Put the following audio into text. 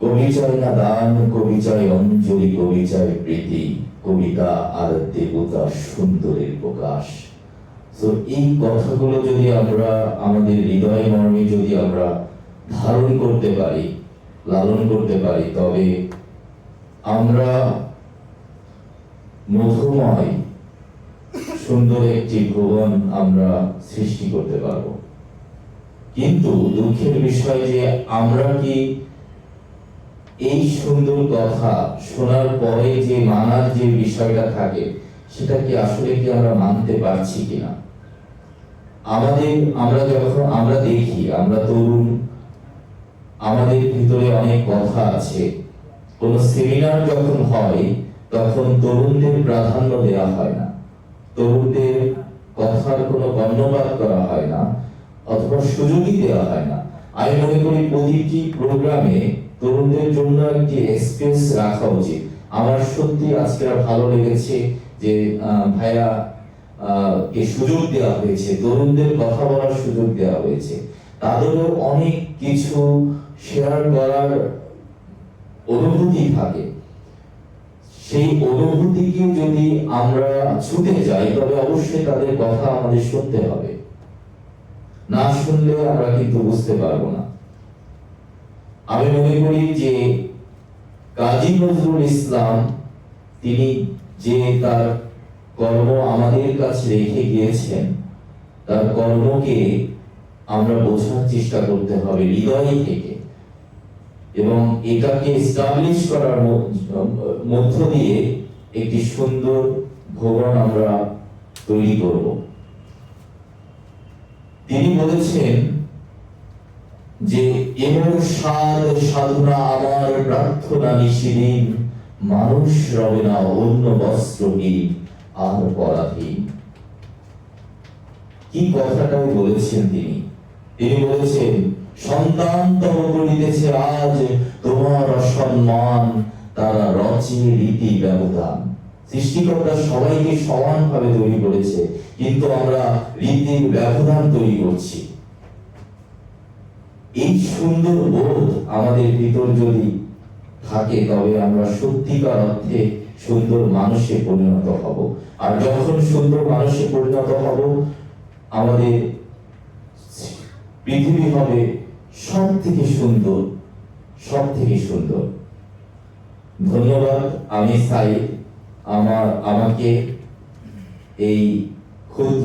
কবি চায় না দান, কবি চায় অঞ্জলি, কবি চায় প্রীতি, কবিতা আর দেবতা সুন্দরের প্রকাশ। তো এই কথাগুলো যদি আমরা আমাদের হৃদয় মর্মে যদি আমরা ধারণ করতে পারি, লালন করতে পারি, তবে আমরা মধুময় সুন্দর একটি ভুবন আমরা সৃষ্টি করতে পারব। কিন্তু দুঃখের বিষয় যে আমরা কি এই সুন্দর কথা শোনার পরে যে মানার যে বিষয়টা থাকে, সেটা কি আসলে কি আমরা মানতে পারছি কিনা? আমরা যখন আমরা দেখি, আমরা তরুণ, আমাদের ভিতরে অনেক কথা আছে। কোন সেমিনার যখন হয় তখন তরুণদের প্রাধান্য দেওয়া হয় না, তরুণদের কথার কোনো বর্ণপাত করা হয় না, অথবা সুযোগই দেওয়া হয় না। আমি মনে করি প্রতিটি প্রোগ্রামে তরুণদের জন্য একটি স্পেস রাখা উচিত। আমার সত্যি আজকে ভালো লেগেছে যে ভাইয়া কে সুযোগ দেওয়া হয়েছে, তরুণদের কথা বলার সুযোগ দেওয়া হয়েছে। তাদেরও অনেক কিছু শেয়ার করার অনুভূতি থাকে। সেই অনুভূতিকে যদি আমরা ছুটে যাই, তবে অবশ্যই তাদের কথা আমাদের শুনতে হবে। না শুনলে আমরা কিন্তু বুঝতে পারবো না। আমি মনে করি যে কাজী নজরুল ইসলাম তিনি যে তার কর্ম আমাদের কাছে রেখে গিয়েছেন, তার কর্মকে আমরা বোঝার চেষ্টা করতে হবে হৃদয় থেকে, এবং এটাকে এস্টাবলিশ করার মধ্য দিয়ে একটি সুন্দর ভবন আমরা তৈরি করব। তিনি বলেছেন যে এমন সাধনা আমার প্রার্থনা নিশিদিন, মানুষ রবে না অন্য বস্ত্রহীন আর পরাধীন। কি কথাটাই বলেছেন তিনি বলেছেন, সন্তান তব করিতেছে আজ তোমার অসম্মান, তারা রচে রীতি ব্যবধান। সৃষ্টিকর্তা সবাইকে সমানভাবে তৈরি করেছে, কিন্তু আমরা রীতির ব্যবধান তৈরি করছি। এই সুন্দর বোধ আমাদের ভিতর যদি থাকে, তবে আমরা সত্যিকার অর্থে সুন্দর মানুষে পরিণত হব। আর যখন সুন্দর মানুষে পরিণত হব, আমাদের পৃথিবী হবে সব থেকে সুন্দর, সব থেকে সুন্দর। ধন্যবাদ। আমি চাই আমাকে এই ক্ষুদ্র